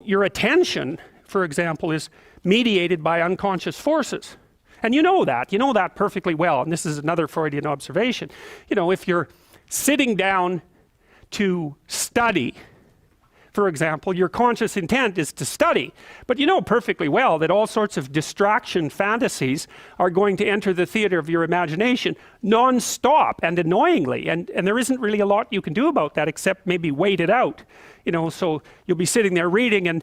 your attention, for example, is mediated by unconscious forces. And you know that perfectly well. And this is another Freudian observation. You know, if you're sitting down to study, for example, your conscious intent is to study, but you know perfectly well that all sorts of distraction fantasies are going to enter the theater of your imagination non-stop and annoyingly, and there isn't really a lot you can do about that except maybe wait it out. You know, so you'll be sitting there reading and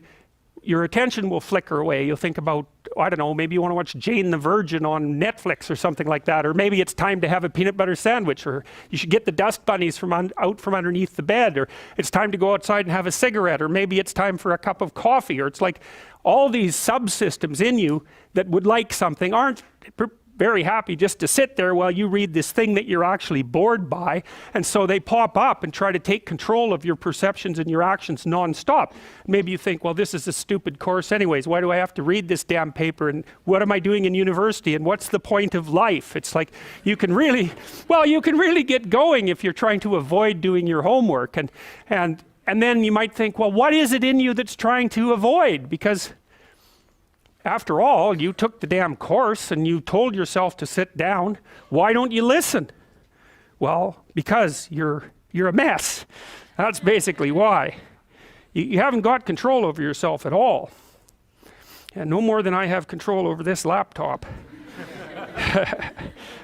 your attention will flicker away. You'll think about, I don't know, maybe you want to watch Jane the Virgin on Netflix or something like that, or maybe it's time to have a peanut butter sandwich, or you should get the dust bunnies out from underneath the bed, or it's time to go outside and have a cigarette, or maybe it's time for a cup of coffee, or it's like all these subsystems in you that would like something aren't very happy just to sit there while you read this thing that you're actually bored by, and so they pop up and try to take control of your perceptions and your actions non-stop. Maybe you think, well, this is a stupid course anyways, why do I have to read this damn paper, and what am I doing in university, and what's the point of life? It's like you can really get going if you're trying to avoid doing your homework, and then you might think, well, what is it in you that's trying to avoid? Because after all, you took the damn course and you told yourself to sit down. Why don't you listen? Well, because you're a mess. That's basically why. You haven't got control over yourself at all. And no more than I have control over this laptop.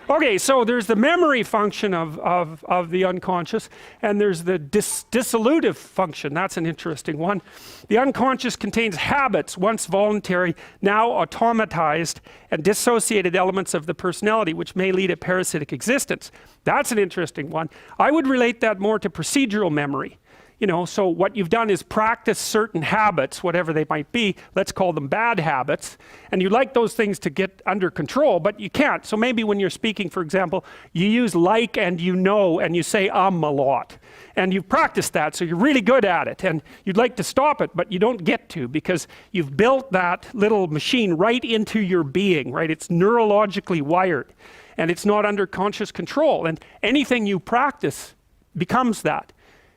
Okay, so there's the memory function of the unconscious, and there's the dissolutive function. That's an interesting one. The unconscious contains habits, once voluntary, now automatized, and dissociated elements of the personality, which may lead a parasitic existence. That's an interesting one. I would relate that more to procedural memory. You know, so what you've done is practice certain habits, whatever they might be. Let's call them bad habits. And you like those things to get under control, but you can't. So maybe when you're speaking, for example, you use like and you know, and you say a lot. And you've practiced that, so you're really good at it. And you'd like to stop it, but you don't get to, because you've built that little machine right into your being, right? It's neurologically wired, and it's not under conscious control. And anything you practice becomes that.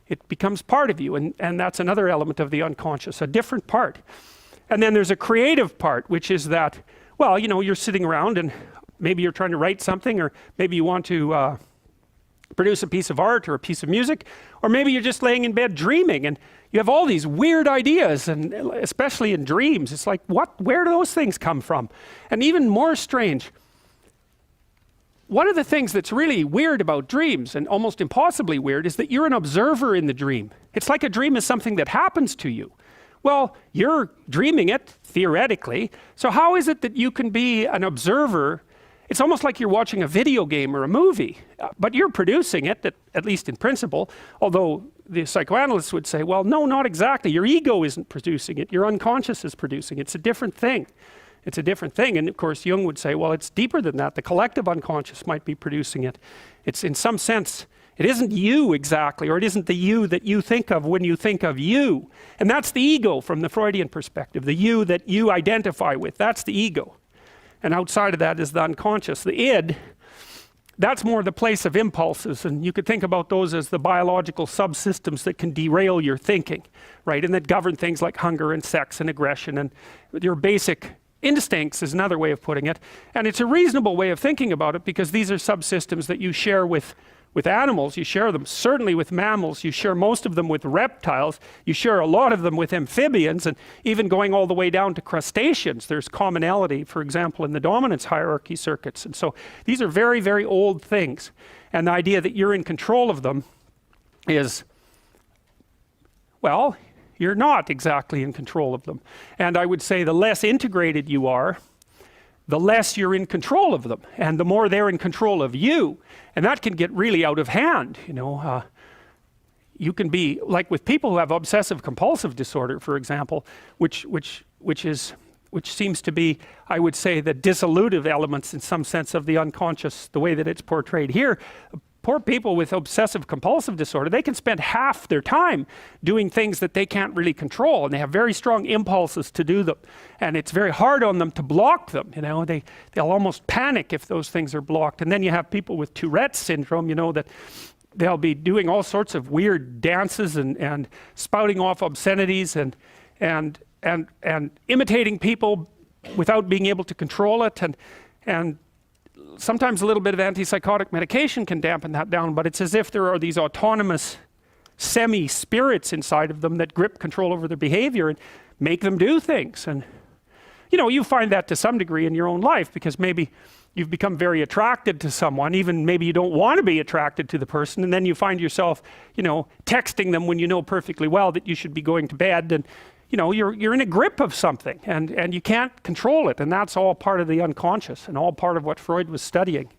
It becomes part of you, and that's another element of the unconscious, a different part. And then there's a creative part, which is that, well, you know, you're sitting around and maybe you're trying to write something, or maybe you want to produce a piece of art or a piece of music, or maybe you're just laying in bed dreaming and you have all these weird ideas, and especially in dreams, it's like, where do those things come from? And even more strange, one of the things that's really weird about dreams, and almost impossibly weird, is that you're an observer in the dream. It's like a dream is something that happens to you. Well, you're dreaming it, theoretically, so how is it that you can be an observer? It's almost like you're watching a video game or a movie, but you're producing it, at least in principle, although the psychoanalysts would say, well, no, not exactly. Your ego isn't producing it, your unconscious is producing it. It's a different thing. It's a different thing. And of course, Jung would say, well, it's deeper than that. The collective unconscious might be producing it. It's, in some sense, it isn't you exactly, or it isn't the you that you think of when you think of you. And that's the ego from the Freudian perspective, the you that you identify with. That's the ego. And outside of that is the unconscious. The id, that's more the place of impulses, and you could think about those as the biological subsystems that can derail your thinking, right? And that govern things like hunger and sex and aggression, and your basic instincts is another way of putting it. And it's a reasonable way of thinking about it, because these are subsystems that you share with animals. You share them certainly with mammals. You share most of them with reptiles. You share a lot of them with amphibians, and even going all the way down to crustaceans. There's commonality, for example, in the dominance hierarchy circuits. And so these are very, very old things. And the idea that you're in control of them is, well, you're not exactly in control of them. And I would say the less integrated you are, the less you're in control of them, and the more they're in control of you. And that can get really out of hand, you know. You can be, like with people who have obsessive compulsive disorder, for example, which seems to be, I would say, the dissolutive elements in some sense of the unconscious, the way that it's portrayed here. Poor people with obsessive compulsive disorder, they can spend half their time doing things that they can't really control, and they have very strong impulses to do them, and it's very hard on them to block them. You know, they'll almost panic if those things are blocked. And then you have people with Tourette's syndrome, you know, that they'll be doing all sorts of weird dances and spouting off obscenities, and and imitating people without being able to control it, and sometimes a little bit of antipsychotic medication can dampen that down, but it's as if there are these autonomous semi-spirits inside of them that grip control over their behavior and make them do things. And you know, you find that to some degree in your own life, because maybe you've become very attracted to someone, even maybe you don't want to be attracted to the person, and then you find yourself, you know, texting them when you know perfectly well that you should be going to bed, and you know, you're in a grip of something, and you can't control it, and that's all part of the unconscious and all part of what Freud was studying.